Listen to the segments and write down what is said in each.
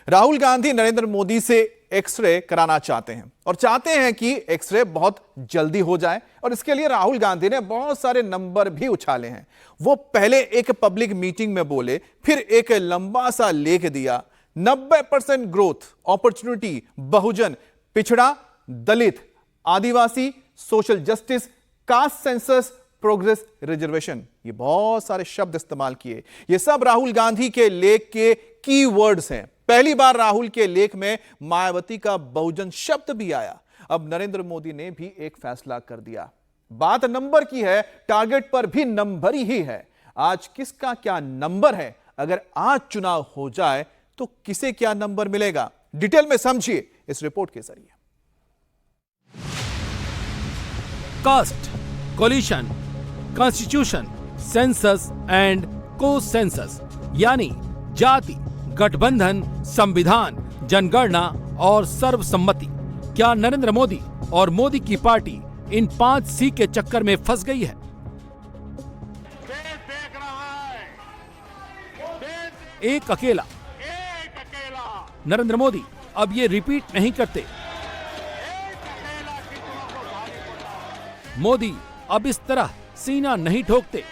राहुल गांधी नरेंद्र मोदी से एक्सरे कराना चाहते हैं और चाहते हैं कि एक्सरे बहुत जल्दी हो जाए और इसके लिए राहुल गांधी ने बहुत सारे नंबर भी उछाले हैं। वो पहले एक पब्लिक मीटिंग में बोले, फिर एक लंबा सा लेख दिया। 90% ग्रोथ, अपॉर्चुनिटी, बहुजन, पिछड़ा, Dalit, Adivasi, social justice, caste census, progress, reservation, ये बहुत सारे शब्द इस्तेमाल किए। ये सब राहुल गांधी के लेख के कीवर्ड्स हैं। पहली बार राहुल के लेख में मायावती का बहुजन शब्द भी आया। अब नरेंद्र मोदी ने भी एक फैसला कर दिया। बात नंबर की है, टारगेट पर भी नंबर ही है। आज किसका क्या नंबर है? अगर आज चुनाव हो जाए तो किसे क्या नंबर मिलेगा? डिटेल में समझिए इस रिपोर्ट के जरिए। Caste, coalition, constitution, census and को सेंसस यानी जाति, गठबंधन, संविधान, जनगणना और सर्वसम्मति। क्या नरेंद्र मोदी और मोदी की पार्टी इन 5 सी के चक्कर में फंस गई है? एक अकेला नरेंद्र मोदी अब ये रिपीट नहीं करते। मोदी अब इस तरह सीना नहीं ठोकते।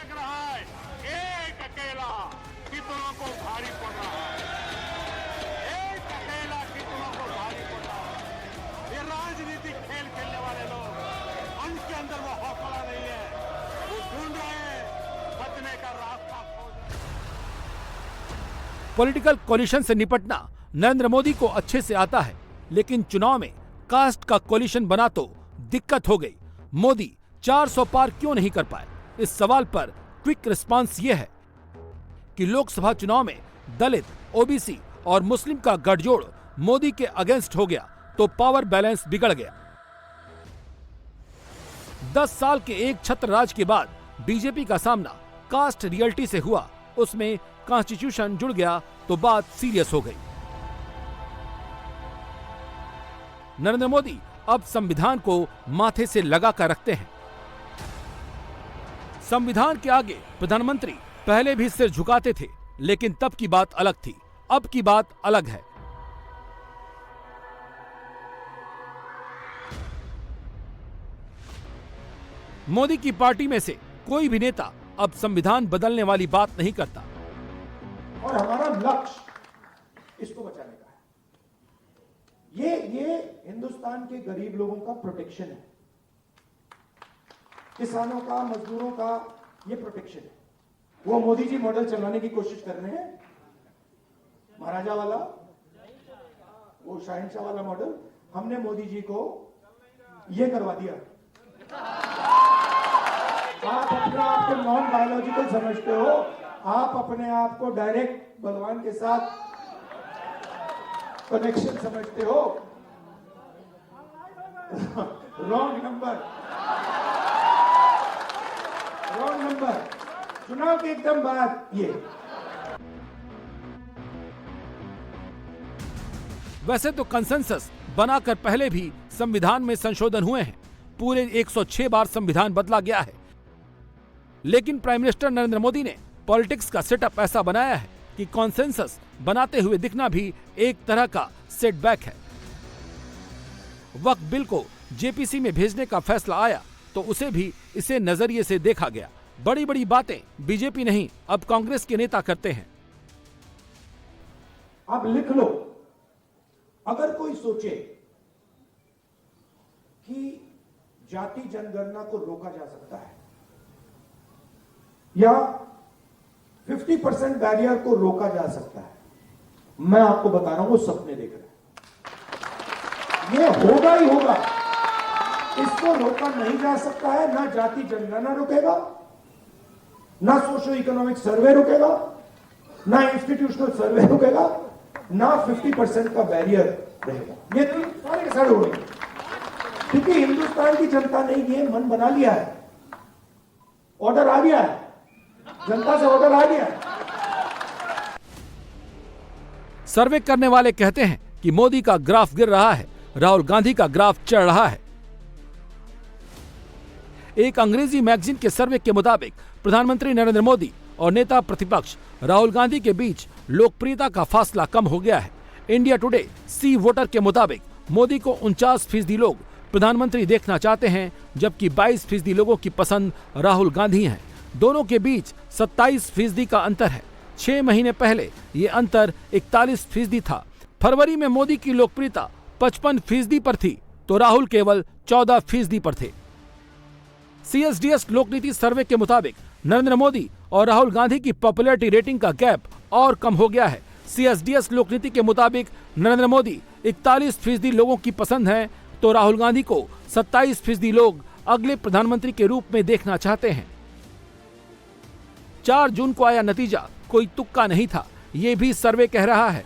पॉलिटिकल कोलिशन से निपटना नरेंद्र मोदी को अच्छे से आता है, लेकिन चुनाव में कास्ट का कोलिशन बना तो दिक्कत हो गई। मोदी 400 पार क्यों नहीं कर पाए? इस सवाल पर क्विक रिस्पांस ये है कि लोकसभा चुनाव में दलित, ओबीसी और मुस्लिम का गठजोड़ मोदी के अगेंस्ट हो गया तो पावर बैलेंस बिगड़ गया। 10 साल के एक छत्र राज के बाद बीजेपी का सामना कास्ट रियलिटी से हुआ, उसमें कॉन्स्टिट्यूशन जुड़ गया तो बात सीरियस हो गई। नरेंद्र मोदी अब संविधान को माथे से लगा कर रखते हैं। संविधान के आगे प्रधानमंत्री पहले भी सिर झुकाते थे, लेकिन तब की बात अलग थी, अब की बात अलग है। मोदी की पार्टी में से कोई भी नेता अब संविधान बदलने वाली बात नहीं करता। और हमारा लक्ष्य इसको बचाने का है। ये हिंदुस्तान के गरीब लोगों का प्रोटेक्शन है, किसानों का, मजदूरों का ये प्रोटेक्शन है। वो मोदी जी मॉडल चलाने की कोशिश कर रहे हैं, महाराजा वाला, वो शहंशाह वाला मॉडल। हमने मोदी जी को ये करवा दिया। आप अपने आप को नॉन बायोलॉजिकल समझते हो, आप अपने आप को डायरेक्ट भगवान के साथ कनेक्शन समझते हो। Wrong number, wrong number. चुनाव के एकदम बाद ये। वैसे तो कंसेंसस बनाकर पहले भी संविधान में संशोधन हुए हैं। पूरे 106 बार संविधान बदला गया है, लेकिन प्राइम मिनिस्टर नरेंद्र मोदी ने पॉलिटिक्स का सेटअप ऐसा बनाया है कि कॉन्सेंसस बनाते हुए दिखना भी एक तरह का सेटबैक है। वक्फ बिल को जेपीसी में भेजने का फैसला आया तो उसे भी इसे नजरिए से देखा गया। बड़ी बड़ी बातें बीजेपी नहीं, अब कांग्रेस के नेता करते हैं। आप लिख लो, अगर कोई सोचे कि जाति जनगणना को रोका जा सकता है या 50% बैरियर को रोका जा सकता है, मैं आपको बता रहा हूं वो सपने देख रहे हैं। ये होगा ही होगा, इसको रोका नहीं जा सकता है। ना जाति जनगणना रुकेगा, ना सोशो इकोनॉमिक सर्वे रुकेगा, ना इंस्टीट्यूशनल सर्वे रुकेगा, ना 50% का बैरियर रहेगा। ये सारे सारे हो गए, क्योंकि हिंदुस्तान की जनता ने ये मन बना लिया है। ऑर्डर आ गया है, जनता से ऑर्डर आ गया। सर्वे करने वाले कहते हैं कि मोदी का ग्राफ गिर रहा है, राहुल गांधी का ग्राफ चढ़ रहा है। एक अंग्रेजी मैगजीन के सर्वे के मुताबिक प्रधानमंत्री नरेंद्र मोदी और नेता प्रतिपक्ष राहुल गांधी के बीच लोकप्रियता का फासला कम हो गया है। इंडिया टुडे सी वोटर के मुताबिक मोदी को 49% लोग प्रधानमंत्री देखना चाहते हैं, जबकि 22% लोगों की पसंद राहुल गांधी है। दोनों के बीच 27% का अंतर है। 6 महीने पहले ये अंतर 41% था। फरवरी में मोदी की लोकप्रियता 55% पर थी तो राहुल केवल 14% पर थे। CSDS लोकनीति सर्वे के मुताबिक नरेंद्र मोदी और राहुल गांधी की पॉपुलैरिटी रेटिंग का गैप और कम हो गया है। CSDS लोकनीति के मुताबिक नरेंद्र मोदी 41% लोगों की पसंद है तो राहुल गांधी को 27% लोग अगले प्रधानमंत्री के रूप में देखना चाहते हैं। 4 जून को आया नतीजा कोई तुक्का नहीं था, ये भी सर्वे कह रहा है।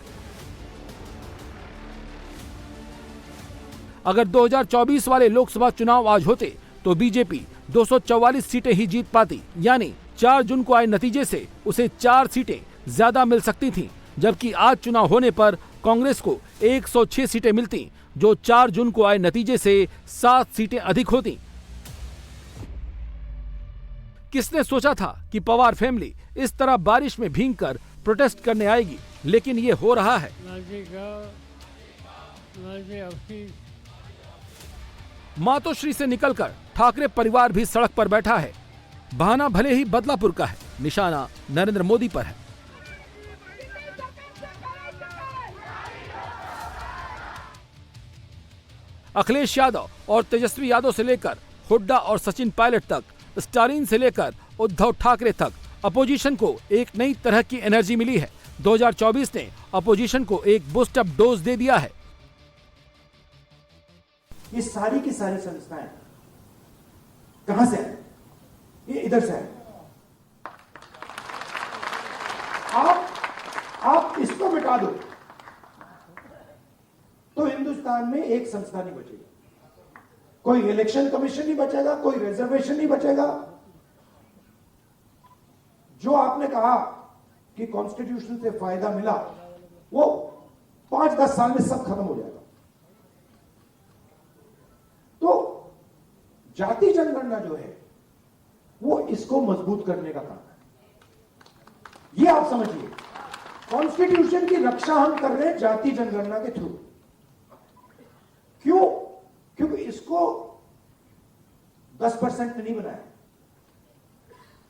अगर 2024 वाले लोकसभा चुनाव आज होते तो बीजेपी 244 सीटें ही जीत पाती, यानी 4 जून को आए नतीजे से उसे 4 सीटें ज्यादा मिल सकती थीं, जबकि आज चुनाव होने पर कांग्रेस को 106 सीटें मिलती, जो 4 जून को आए नतीजे से 7 सीटें अधिक होती। किसने सोचा था कि पवार फैमिली इस तरह बारिश में भीगकर प्रोटेस्ट करने आएगी, लेकिन ये हो रहा है। मातोश्री से निकलकर ठाकरे परिवार भी सड़क पर बैठा है। बहाना भले ही बदलापुर का है, निशाना नरेंद्र मोदी पर है। अखिलेश यादव और तेजस्वी यादव से लेकर हुड्डा और सचिन पायलट तक, स्टालिन से लेकर उद्धव ठाकरे तक अपोजिशन को एक नई तरह की एनर्जी मिली है। 2024 ने अपोजिशन को एक बूस्ट अप डोज दे दिया है। ये सारी की सारी संस्थाएं कहां से है? ये इधर से है। आप इसको मिटा दो तो हिंदुस्तान में एक संस्था नहीं बचेगी। कोई इलेक्शन कमीशन नहीं बचेगा, कोई रिजर्वेशन नहीं बचेगा। जो आपने कहा कि कॉन्स्टिट्यूशन से फायदा मिला, वो 5-10 साल में सब खत्म हो जाएगा। तो जाति जनगणना जो है वो इसको मजबूत करने का काम है। ये आप समझिए, कॉन्स्टिट्यूशन की रक्षा हम कर रहे हैं जाति जनगणना के थ्रू। क्यों? क्योंकि इसको 10% ने नहीं बनाया,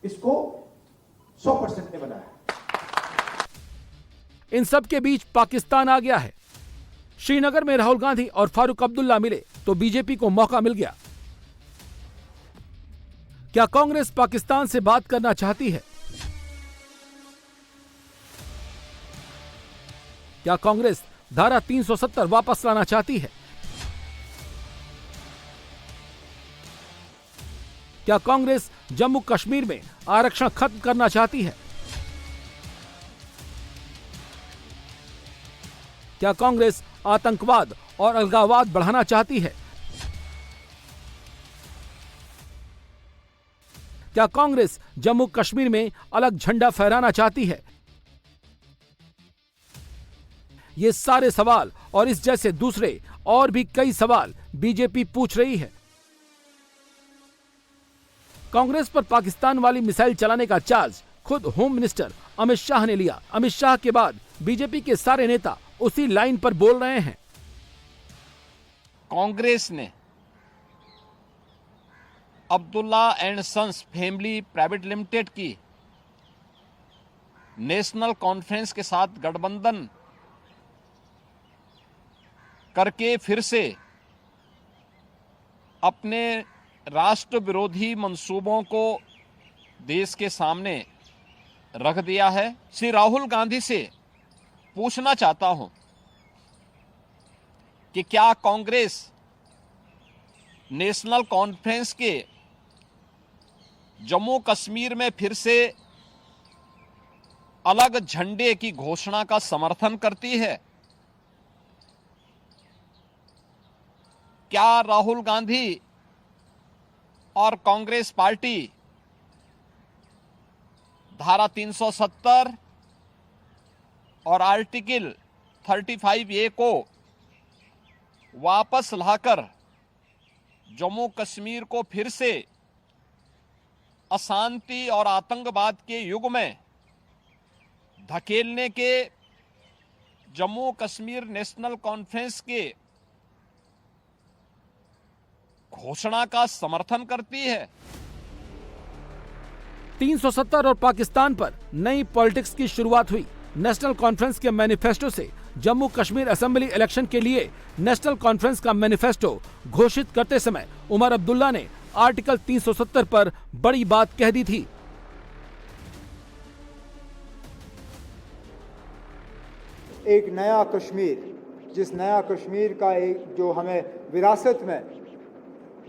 इसको 100% ने बनाया। इन सब के बीच पाकिस्तान आ गया है। श्रीनगर में राहुल गांधी और फारूक अब्दुल्ला मिले तो बीजेपी को मौका मिल गया। क्या कांग्रेस पाकिस्तान से बात करना चाहती है? क्या कांग्रेस धारा 370 वापस लाना चाहती है? क्या कांग्रेस जम्मू कश्मीर में आरक्षण खत्म करना चाहती है? क्या कांग्रेस आतंकवाद और अलगाववाद बढ़ाना चाहती है? क्या कांग्रेस जम्मू कश्मीर में अलग झंडा फहराना चाहती है? ये सारे सवाल और इस जैसे दूसरे और भी कई सवाल बीजेपी पूछ रही है। कांग्रेस पर पाकिस्तान वाली मिसाइल चलाने का चार्ज खुद होम मिनिस्टर अमित शाह ने लिया। अमित शाह के बाद बीजेपी के सारे नेता उसी लाइन पर बोल रहे हैं। कांग्रेस ने Abdullah and sons family private limited की नेशनल कॉन्फ्रेंस के साथ गठबंधन करके फिर से अपने राष्ट्र विरोधी मंसूबों को देश के सामने रख दिया है। श्री राहुल गांधी से पूछना चाहता हूं कि क्या कांग्रेस नेशनल कॉन्फ्रेंस के जम्मू कश्मीर में फिर से अलग झंडे की घोषणा का समर्थन करती है? क्या राहुल गांधी और कांग्रेस पार्टी धारा 370 और आर्टिकल 35A को वापस लाकर जम्मू कश्मीर को फिर से अशांति और आतंकवाद के युग में धकेलने के जम्मू कश्मीर नेशनल कॉन्फ्रेंस के घोषणा का समर्थन करती है। 370 और पाकिस्तान पर नई पॉलिटिक्स की शुरुआत हुई। नेशनल कॉन्फ्रेंस के मैनिफेस्टो से जम्मू कश्मीर असेंबली इलेक्शन के लिए नेशनल कॉन्फ्रेंस का मैनिफेस्टो घोषित करते समय उमर अब्दुल्ला ने आर्टिकल 370 पर बड़ी बात कह दी थी। एक नया कश्मीर, जिस नया कश्मीर का एक जो हमें विरासत में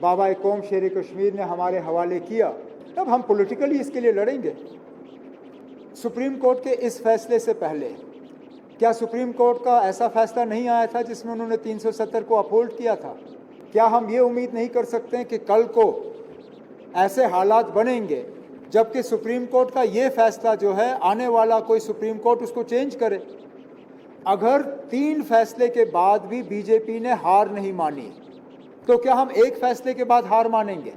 बाबा कौम शेर कश्मीर ने हमारे हवाले किया, तब हम पॉलिटिकली इसके लिए लड़ेंगे। सुप्रीम कोर्ट के इस फैसले से पहले क्या सुप्रीम कोर्ट का ऐसा फैसला नहीं आया था जिसमें उन्होंने 370 को अपहोल्ड किया था? क्या हम ये उम्मीद नहीं कर सकते हैं कि कल को ऐसे हालात बनेंगे जबकि सुप्रीम कोर्ट का ये फैसला जो है, आने वाला कोई सुप्रीम कोर्ट उसको चेंज करे? अगर 3 फैसले के बाद भी बीजेपी ने हार नहीं मानी, तो क्या हम एक फैसले के बाद हार मानेंगे?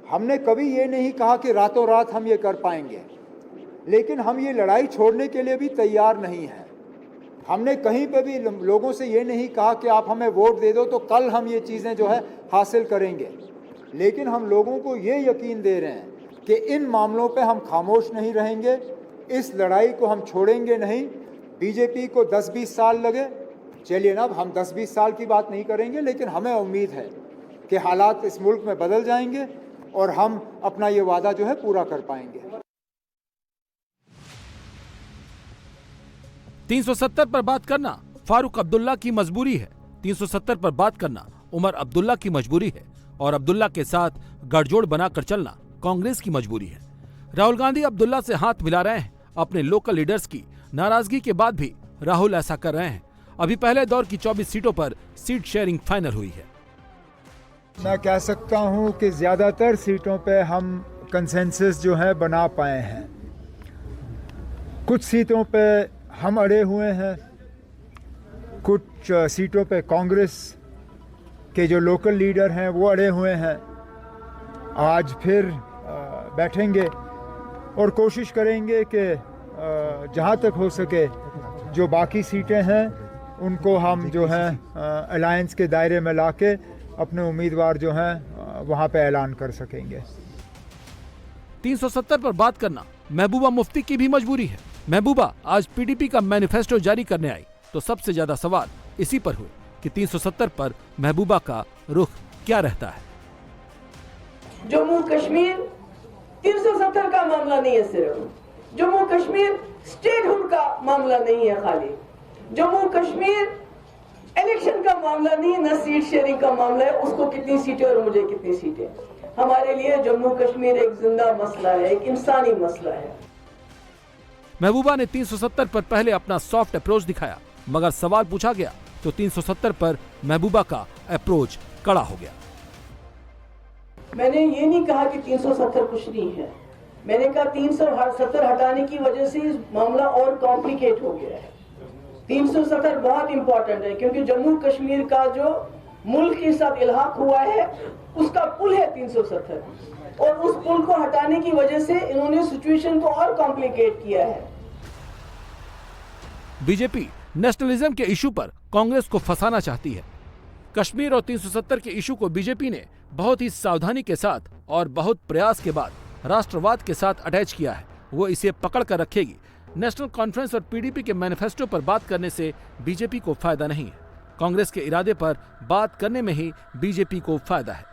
हमने कभी ये नहीं कहा कि रातों रात हम ये कर पाएंगे, लेकिन हम ये लड़ाई छोड़ने के लिए भी तैयार नहीं हैं। हमने कहीं पे भी लोगों से ये नहीं कहा कि आप हमें वोट दे दो तो कल हम ये चीज़ें जो है हासिल करेंगे, लेकिन हम लोगों को ये यकीन दे रहे हैं कि इन मामलों पे हम खामोश नहीं रहेंगे, इस लड़ाई को हम छोड़ेंगे नहीं। बीजेपी को 10-20 साल लगे, चलिए ना, हम 10-20 साल की बात नहीं करेंगे, लेकिन हमें उम्मीद है कि हालात इस मुल्क में बदल जाएंगे और हम अपना ये वादा जो है पूरा कर पाएंगे। 370 पर बात करना फारूक अब्दुल्ला की मजबूरी है। 370 पर बात करना उमर अब्दुल्ला की मजबूरी है और अब्दुल्ला के साथ गठजोड़ बनाकर चलना कांग्रेस की मजबूरी है। राहुल गांधी अब्दुल्ला से हाथ मिला रहे हैं। अपने लोकल लीडर्स की नाराजगी के बाद भी राहुल ऐसा कर रहे हैं। अभी पहले दौर की 24 सीटों पर सीट शेयरिंग फाइनल हुई है। मैं कह सकता हूं कि ज़्यादातर सीटों पे हम कंसेंसस जो है बना पाए हैं। कुछ सीटों पे हम अड़े हुए हैं, कुछ सीटों पे कांग्रेस के जो लोकल लीडर हैं वो अड़े हुए हैं। आज फिर बैठेंगे और कोशिश करेंगे कि जहाँ तक हो सके जो बाकी सीटें हैं उनको हम जो है अलायंस के दायरे में लाके अपने उम्मीदवार जो हैं वहाँ पे ऐलान कर सकेंगे। 370 पर बात करना महबूबा मुफ्ती की भी मजबूरी है। महबूबा आज पीडीपी का मैनिफेस्टो जारी करने आई तो सबसे ज्यादा सवाल इसी पर हुए कि 370 पर महबूबा का रुख क्या रहता है। जम्मू कश्मीर 370 का मामला नहीं है, सिर्फ जम्मू कश्मीर स्टेटहुड का मामला नहीं है, खाली जम्मू कश्मीर इलेक्शन का मामला नहीं है, न सीट शेयरिंग का मामला है, उसको कितनी सीटें और मुझे कितनी सीटें। हमारे लिए जम्मू कश्मीर एक जिंदा मसला है, एक इंसानी मसला है। महबूबा ने 370 पर पहले अपना सॉफ्ट अप्रोच दिखाया, मगर सवाल पूछा गया तो 370 पर महबूबा का अप्रोच कड़ा हो गया। मैंने ये नहीं कहा कि 370 कुछ नहीं है, मैंने कहा 370 हटाने की वजह से इस मामला और कॉम्प्लिकेट हो गया है। 370 बहुत इंपॉर्टेंट है क्योंकि जम्मू कश्मीर का जो मुल्क के साथ इल्हाक हुआ है उसका पुल है 370, और उस पुल को हटाने की वजह से इन्होंने सिचुएशन को और कॉम्प्लिकेट किया है। बीजेपी नेशनलिज्म के इशू पर कांग्रेस को फंसाना चाहती है। कश्मीर और 370 के इशू को बीजेपी ने बहुत ही सावधानी के साथ और बहुत प्रयास के बाद राष्ट्रवाद के साथ अटैच किया है। वो इसे पकड़ कर रखेगी। नेशनल कॉन्फ्रेंस और पीडीपी के मैनिफेस्टो पर बात करने से बीजेपी को फायदा नहीं है। कांग्रेस के इरादे पर बात करने में ही बीजेपी को फायदा है।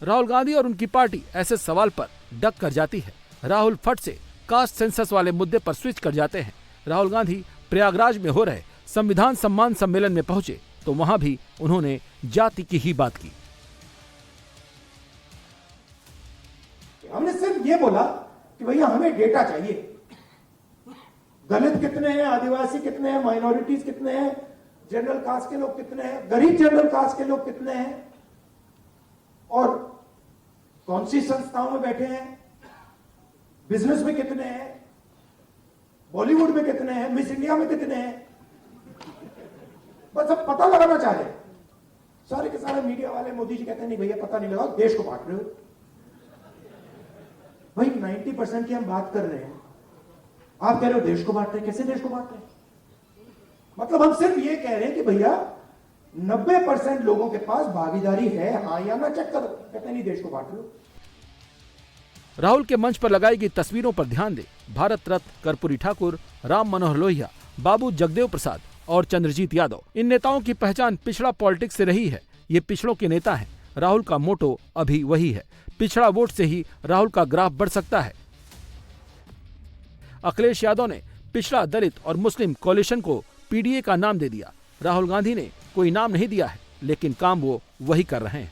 राहुल गांधी और उनकी पार्टी ऐसे सवाल पर डक कर जाती है। राहुल फट से कास्ट सेंसस वाले मुद्दे पर स्विच कर जाते हैं। राहुल गांधी प्रयागराज में हो रहे संविधान सम्मान सम्मेलन में पहुंचे तो वहां भी उन्होंने जाति की ही बात की। हमने सिर्फ ये बोला कि भैया हमें डेटा चाहिए, दलित कितने हैं, आदिवासी कितने हैं, माइनॉरिटीज कितने हैं, जनरल कास्ट के लोग कितने हैं, गरीब जनरल कास्ट के लोग कितने हैं, और कौन सी संस्थाओं में बैठे हैं, बिजनेस में कितने हैं, बॉलीवुड में कितने हैं, मिस इंडिया में कितने हैं, बस अब पता लगाना चाह रहे। सारे के सारे मीडिया वाले मोदी जी कहते हैं नहीं भैया पता नहीं लगा, देश को बांट रहे हो। भाई 90% की हम बात कर रहे हैं, आप कह रहे हो देश को बांटते हैं, कैसे देश को बांटते हैं? मतलब हम सिर्फ ये कह रहे हैं कि भैया 90% लोगों के पास भागीदारी है, हाँ या ना, चेक करो। कहते नहीं देश को बांट लो। राहुल के मंच पर लगाई गई तस्वीरों पर ध्यान दें। भारत रत्न कर्पूरी ठाकुर, राम मनोहर लोहिया, बाबू जगदेव प्रसाद और चंद्रजीत यादव। इन नेताओं की पहचान पिछड़ा पॉलिटिक्स से रही है। ये पिछड़ों के नेता हैं। राहुल का मोटो अभी वही है, पिछड़ा वोट से ही राहुल का ग्राफ बढ़ सकता है। अखिलेश यादव ने पिछड़ा, दलित और मुस्लिम कोalition को पीडीए का नाम दे दिया। राहुल गांधी ने कोई नाम नहीं दिया है, लेकिन काम वो वही कर रहे हैं।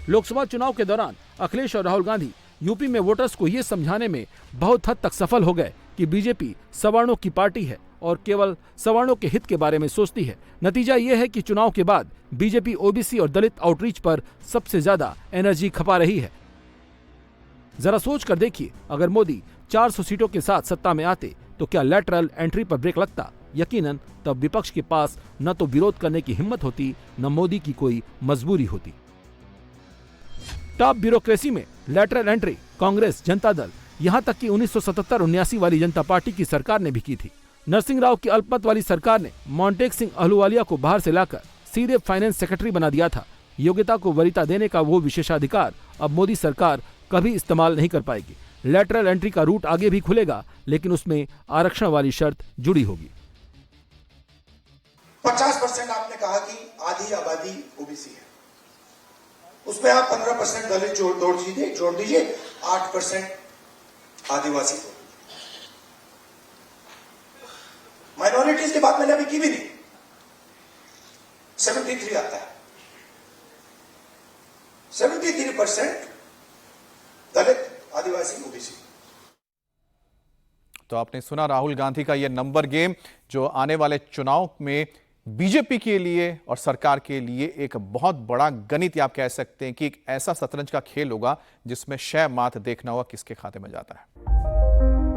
लोकसभा चुनाव के दौरान अखिलेश और राहुल गांधी यूपी में वोटर्स को ये समझाने में बहुत हद तक सफल हो गए कि बीजेपी सवर्णों की पार्टी है और केवल सवर्णों के हित के बारे में सोचती है। नतीजा ये है कि चुनाव के बाद बीजेपी ओबीसी और दलित आउटरीच पर सबसे ज्यादा एनर्जी खपा रही है। जरा सोच कर देखिए, अगर मोदी 400 सीटों के साथ सत्ता में आते तो क्या लैटरल एंट्री पर ब्रेक लगता? यकीनन तब विपक्ष के पास न तो विरोध करने की हिम्मत होती, न मोदी की कोई मजबूरी होती। टॉप ब्यूरोक्रेसी में लैटरल एंट्री कांग्रेस, जनता दल, यहां तक कि 1977-79 वाली जनता पार्टी की सरकार ने भी की थी। नरसिंह राव की अल्पमत वाली सरकार ने मोंटेक सिंह अहलूवालिया को बाहर से लाकर सीधे फाइनेंस सेक्रेटरी बना दिया था। योग्यता को वरीयता देने का वो विशेषाधिकार अब मोदी सरकार कभी इस्तेमाल नहीं कर पाएगी। लैटरल एंट्री का रूट आगे भी खुलेगा, लेकिन उसमें आरक्षण वाली शर्त जुड़ी होगी। 50% आपने कहा कि आधी आबादी ओबीसी है, उसमें आप 15% दलित जोड़ दीजिए, 8% आदिवासी को। माइनॉरिटीज की बात मैंने अभी की भी नहीं। 73 आता है, 73% दलित, आदिवासी, ओबीसी। तो आपने सुना राहुल गांधी का यह नंबर गेम, जो आने वाले चुनाव में बीजेपी के लिए और सरकार के लिए एक बहुत बड़ा गणित, या आप कह सकते हैं कि एक ऐसा शतरंज का खेल होगा जिसमें शह मात देखना होगा किसके खाते में जाता है।